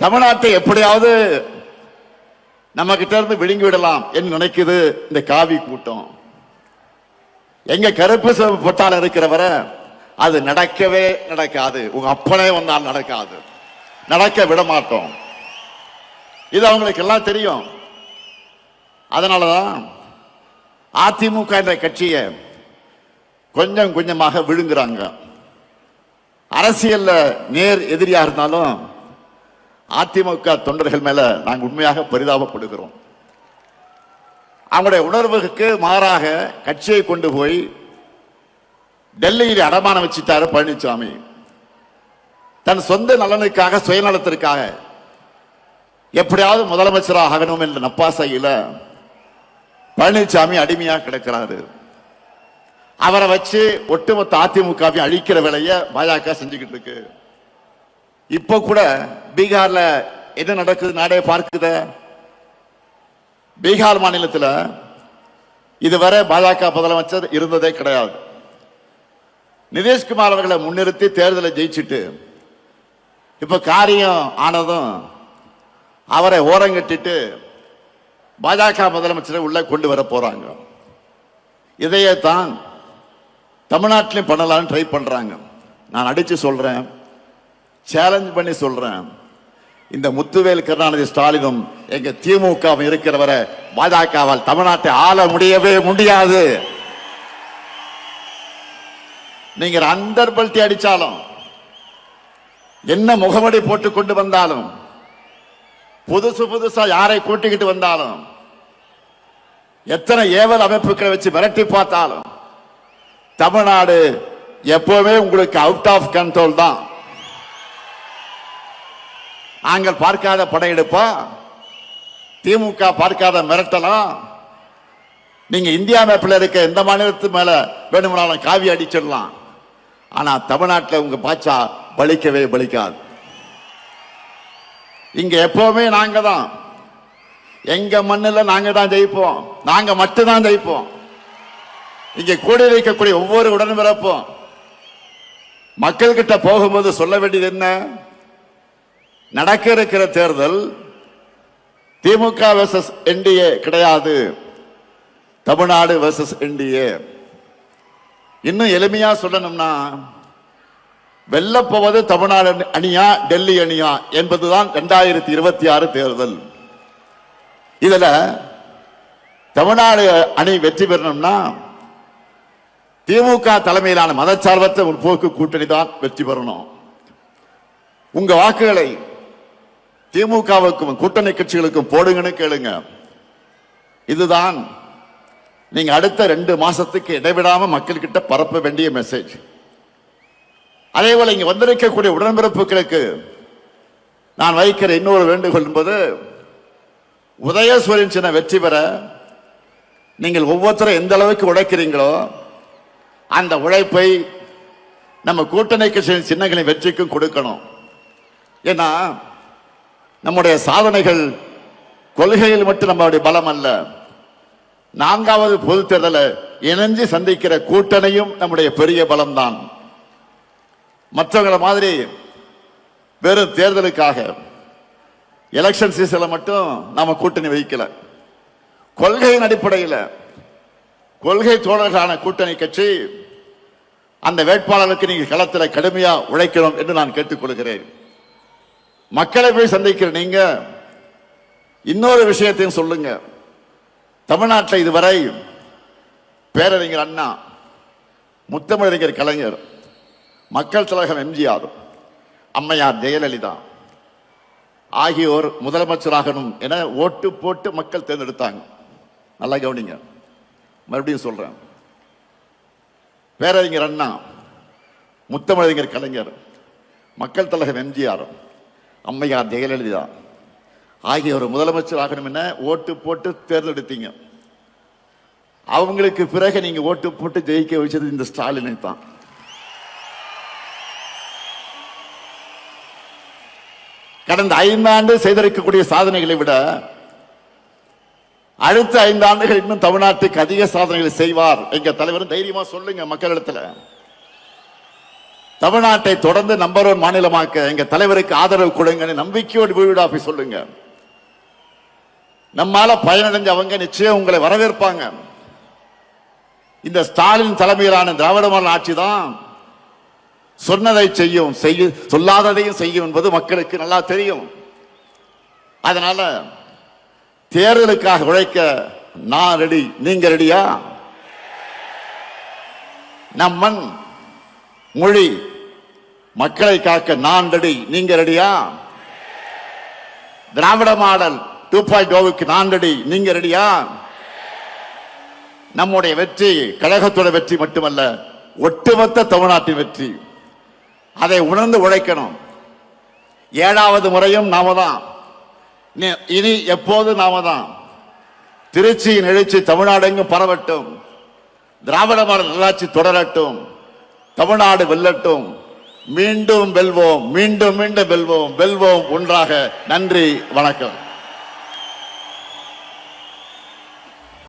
தமிழ்நாட்டை எப்படியாவது நம்ம கிட்ட இருந்து விழுங்கி விடலாம் என்று நினைக்குது இந்த காவி கூட்டம். எங்க கருப்பு பொட்டால இருக்கிறவரை அது நடக்கவே நடக்காது. உங்க அப்பனே வந்தால் நடக்காது, நடக்க விட மாட்டோம். இது அவங்களுக்கு எல்லாம் தெரியும். அதனாலதான் அதிமுக என்ற கட்சியை கொஞ்சம் கொஞ்சமாக விழுங்குறாங்க. அரசியல்ல நேர் எதிரியா இருந்தாலும் அதிமுக தொண்டர்கள் மேல நாங்கள் உண்மையாக பரிதாபப்படுகிறோம். அவங்களுடைய உணர்வுக்கு மாறாக கட்சியை கொண்டு போய் டெல்லியில் அடமானம் வச்சுட்டாரு பழனிசாமி. தன் சொந்த நலனுக்காக, சுயநலத்திற்காக எப்படியாவது முதலமைச்சராக ஆகணும் என்ற நப்பாசையில பழனிசாமி அடிமையா கிடக்கிறாரு. அவரை வச்சு ஒட்டுமொத்த அதிமுகவை அழிக்கிற வேலையை பாஜக செஞ்சுக்கிட்டு இருக்கு. இப்ப கூட பீகார்ல என்ன நடக்குது நாடே பார்க்குத. பீகார் மாநிலத்தில் இதுவரை பாஜக முதலமைச்சர் இருந்ததே கிடையாது. நிதிஷ்குமார் அவர்களை முன்னிறுத்தி தேர்தலை ஜெயிச்சுட்டு இப்ப காரியம் ஆனதும் அவரை ஓரங்கட்டிட்டு பாஜக முதலமைச்சரை உள்ள கொண்டு வர போறாங்க. இதையே தான் தமிழ்நாட்டிலும் பண்ணலாம்னு ட்ரை பண்றாங்க. நான் அடிச்சு சொல்றேன், சேலஞ்ச் பண்ணி சொல்றேன், இந்த முத்துவேல் கருணாநிதி ஸ்டாலினும் எங்க திமுக இருக்கிறவரை பாஜகவால் தமிழ்நாட்டை ஆள முடியவே முடியாது. நீங்க அந்தர் பல்ட்டி அடிச்சாலும், என்ன முகமடி போட்டு கொண்டு வந்தாலும், புதுசா யாரை கூட்டிக்கிட்டு வந்தாலும், எத்தனை ஏவல் அமைப்புகளை வச்சு மிரட்டி பார்த்தாலும் தமிழ்நாடு எப்பவுமே உங்களுக்கு அவுட் ஆஃப் கண்ட்ரோல் தான். நாங்கள் பார்க்காத படையெடுப்பா, திமுக பார்க்காத மிரட்டலாம். நீங்க இந்தியா மேப்பில் இருக்க எந்த மாநிலத்து மேல வேணும்னாலும் காவி அடிச்சிடலாம். ஆனா தமிழ்நாட்டில் உங்க பாச்சா பலிக்கவே பலிக்காது. இங்க எப்பவுமே நாங்க தான், எங்க மண்ணில் நாங்க தான் ஜெயிப்போம், நாங்க மட்டும்தான் ஜெயிப்போம். இங்க கூடி வைக்கக்கூடிய ஒவ்வொரு உடன்பிறப்பும் மக்கள் கிட்ட போகும்போது சொல்ல வேண்டியது என்ன? நடக்க இருக்கிற தேர்தல் திமுக வெர்சஸ் என்டிஏ கிடையாது, தமிழ்நாடு வெர்சஸ் என்டிஏ. இன்னும் எளிமையா சொல்லணும்னா, வெல்லப்போவது தமிழ்நாடு அணியா டெல்லி அணியா என்பதுதான் 2026 தேர்தல். இதுல தமிழ்நாடு அணி வெற்றி பெறணும்னா திமுக தலைமையிலான மதச்சார்பற்ற முற்போக்கு கூட்டணி தான் வெற்றி பெறணும். உங்க வாக்குகளை திமுகவுக்கும் கூட்டணி கட்சிகளுக்கும் போடுங்கன்னு கேளுங்க. இதுதான் நீங்க அடுத்த 2 மாசத்துக்கு இடைவிடாம மக்கள் கிட்ட பரப்ப வேண்டிய மெசேஜ். அதே போல இங்க வந்திருக்கக்கூடிய உடன்பிறப்புகளுக்கு நான் வைக்கிற இன்னொரு வேண்டுகோள் என்பது, உதயசூரியன் சின்ன வெற்றி பெற நீங்கள் ஒவ்வொருத்தரும் எந்த அளவுக்கு உழைக்கிறீங்களோ அந்த உழைப்பை நம்ம கூட்டணி கட்சியின் சின்னங்களின் வெற்றிக்கும் கொடுக்கணும். ஏன்னா நம்முடைய சாதனைகள் கொள்கையில் மட்டும் நம்மளுடைய பலம் அல்ல, 4வது பொது தேர்தலை இணைஞ்சு சந்திக்கிற கூட்டணியும் நம்முடைய பெரிய பலம் தான். மற்றவங்கள மாதிரி வெறும் தேர்தலுக்காக எலெக்ஷன் சீசன்ல மட்டும் நாம கூட்டணி வைக்கல. கொள்கையின் அடிப்படையில் கொள்கை தோழர்களான கூட்டணி கட்சி அந்த வேட்பாளருக்கு நீங்க களத்தில் கடுமையா உழைக்கணும் என்று நான் கேட்டுக்கொள்கிறேன். மக்களை போய் சந்திக்கிற நீங்க இன்னொரு விஷயத்தையும் சொல்லுங்க. தமிழ்நாட்டில் இதுவரை பேரறிஞர் அண்ணா, முத்தமிழறிஞர் கலைஞர், மக்கள் தலைவர் எம்ஜிஆர், அம்மையார் ஜெயலலிதா ஆகியோர் முதலமைச்சராகணும் என ஓட்டு போட்டு மக்கள் தேர்ந்தெடுத்தாங்க. நல்லா கவனிங்க, மறுபடியும் சொல்றேன். பேரறிஞர் அண்ணா, முத்தமிழறிஞர் கலைஞர், மக்கள் தலைவர் எம்ஜிஆர், அம்மையார் ஜெயலலிதா ஆகியோர் முதலமைச்சர் ஆகணும் என ஓட்டு போட்டு தேர்ந்தெடுத்தீங்க. அவங்களுக்கு பிறகு நீங்க ஓட்டு போட்டு ஜெயிக்க வச்சது இந்த ஸ்டாலினை தான். கடந்த 5 ஆண்டு செய்திருக்கக்கூடிய சாதனைகளை விட அடுத்த 5 ஆண்டுகள் இன்னும் தமிழ்நாட்டுக்கு அதிக சாதனைகளை செய்வார் எங்க தலைவர். தைரியமா சொல்லுங்க மக்களிடத்துல. தமிழ்நாட்டை தொடர்ந்து நம்பர் 1 மாநிலமாக்க எங்க தலைவருக்கு ஆதரவு கொடுங்க, நம்பிக்கையோடு வீடு ஆபீஸ் சொல்லுங்க. நம்மால பயனடைஞ்சவங்க நிச்சயம் உங்களை வரவேற்பாங்க. இந்த ஸ்டாலின் தலைமையிலான திராவிட மாடல் ஆட்சி தான் சொன்னதை செய்யும், சொல்லாததையும் செய்யும் என்பது மக்களுக்கு நல்லா தெரியும். அதனால தேர்தலுக்காக உழைக்க நான் ரெடி, நீங்க ரெடியா? நம் மண் மொழி மக்களை காக்க நான் ரெடி, நீங்க ரெடியா? திராவிட மாடல் 2.0க்கு நான் ரெடி, நீங்க ரெடியா? நம்முடைய வெற்றி கழகத்தோட வெற்றி மட்டுமல்ல, ஒட்டுமொத்த தமிழ்நாட்டின் வெற்றி. அதை உணர்ந்து உழைக்கணும். 7வது முறையும் நாம தான், இனி எப்போது நாம தான். திருச்சியின் எழுச்சி தமிழ்நாடு எங்கும் பரவட்டும், திராவிட மாடல் நல்லாட்சி தொடரட்டும், தமிழ்நாடு வெல்லட்டும். மீண்டும் வெல்வோம், மீண்டும் மீண்டும் வெல்வோம், வெல்வோம் ஒன்றாக. நன்றி, வணக்கம்.